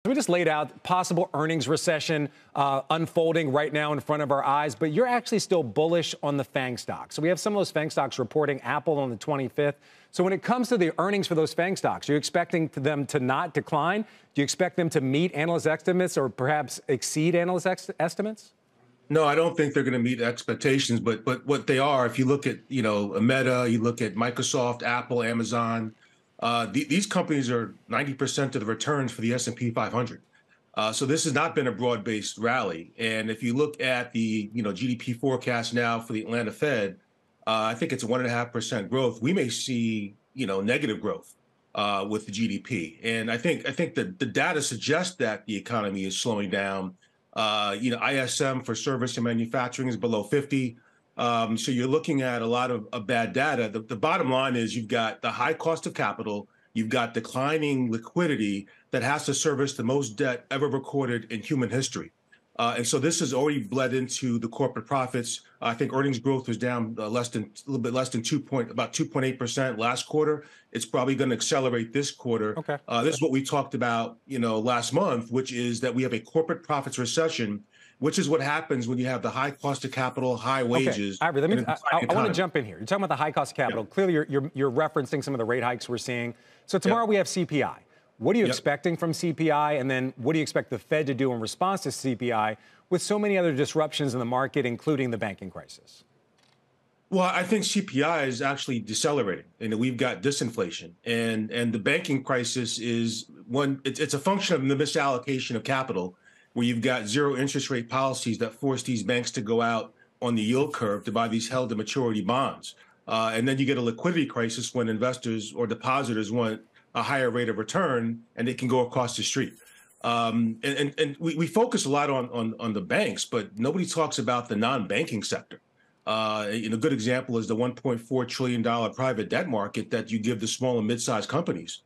We just laid out possible earnings recession unfolding right now in front of our eyes, but you're actually still bullish on the FANG stocks. So we have some of those FANG stocks reporting, Apple on the 25th. So when it comes to the earnings for those FANG stocks, are you expecting them to not decline? Do you expect them to meet analyst estimates or perhaps exceed analyst estimates? No, I don't think they're going to meet expectations, but what they are, if you look at, Meta, you look at Microsoft, Apple, Amazon, these companies are 90% of the returns for the S&P 500. So this has not been a broad-based rally. And if you look at the, GDP forecast now for the Atlanta Fed, I think it's 1.5% growth. We may see, negative growth with the GDP. And I think that the data suggests that the economy is slowing down. ISM for service and manufacturing is below 50. So you're looking at a lot of bad data. The bottom line is you've got the high cost of capital, you've got declining liquidity that has to service the most debt ever recorded in human history. And so this has already bled into the corporate profits. I think earnings growth was down a little bit less than about 2.8% last quarter. It's probably going to accelerate this quarter. Okay. This is what we talked about, last month, which is that we have a corporate profits recession, which is what happens when you have the high cost of capital, high wages. Okay. Ivory, I want to jump in here. You're talking about the high cost of capital. Yeah. Clearly, you're referencing some of the rate hikes we're seeing. So tomorrow we have CPI. What are you expecting from CPI? And then what do you expect the Fed to do in response to CPI with so many other disruptions in the market, including the banking crisis? Well, I think CPI is actually decelerating, and we've got disinflation, and the banking crisis is one. It's a function of the misallocation of capital, where you've got zero interest rate policies that force these banks to go out on the yield curve to buy these held to maturity bonds, and then you get a liquidity crisis when investors or depositors want a higher rate of return, and they can go across the street. And we focus a lot on the banks, but nobody talks about the non-banking sector. A good example is the $1.4 trillion private debt market that you give the small and mid-sized companies.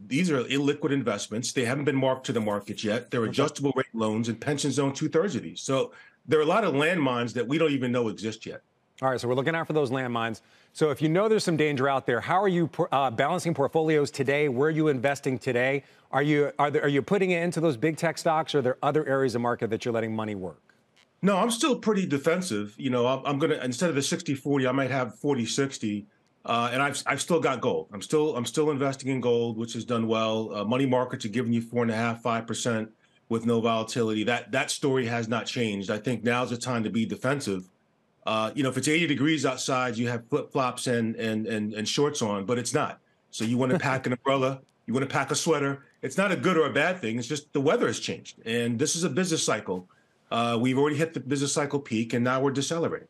These are illiquid investments. They haven't been marked to the market yet. They're adjustable rate loans, and pensions own 2/3 of these. So there are a lot of landmines that we don't even know exist yet. All right, so we're looking out for those landmines. So if you know there's some danger out there, how are you balancing portfolios today? Where are you investing today? Are you putting it into those big tech stocks, or are there other areas of market that you're letting money work? No, I'm still pretty defensive. I'm going to, instead of the 60-40, I might have 40-60. And I've still got gold. I'm still investing in gold, which has done well. Money markets are giving you 4.5%, 5% with no volatility. That story has not changed. I think now's the time to be defensive. If it's 80 degrees outside, you have flip-flops and shorts on, but it's not. So you want to pack an umbrella, you want to pack a sweater. It's not a good or a bad thing. It's just the weather has changed. And this is a business cycle. We've already hit the business cycle peak, and now we're decelerating.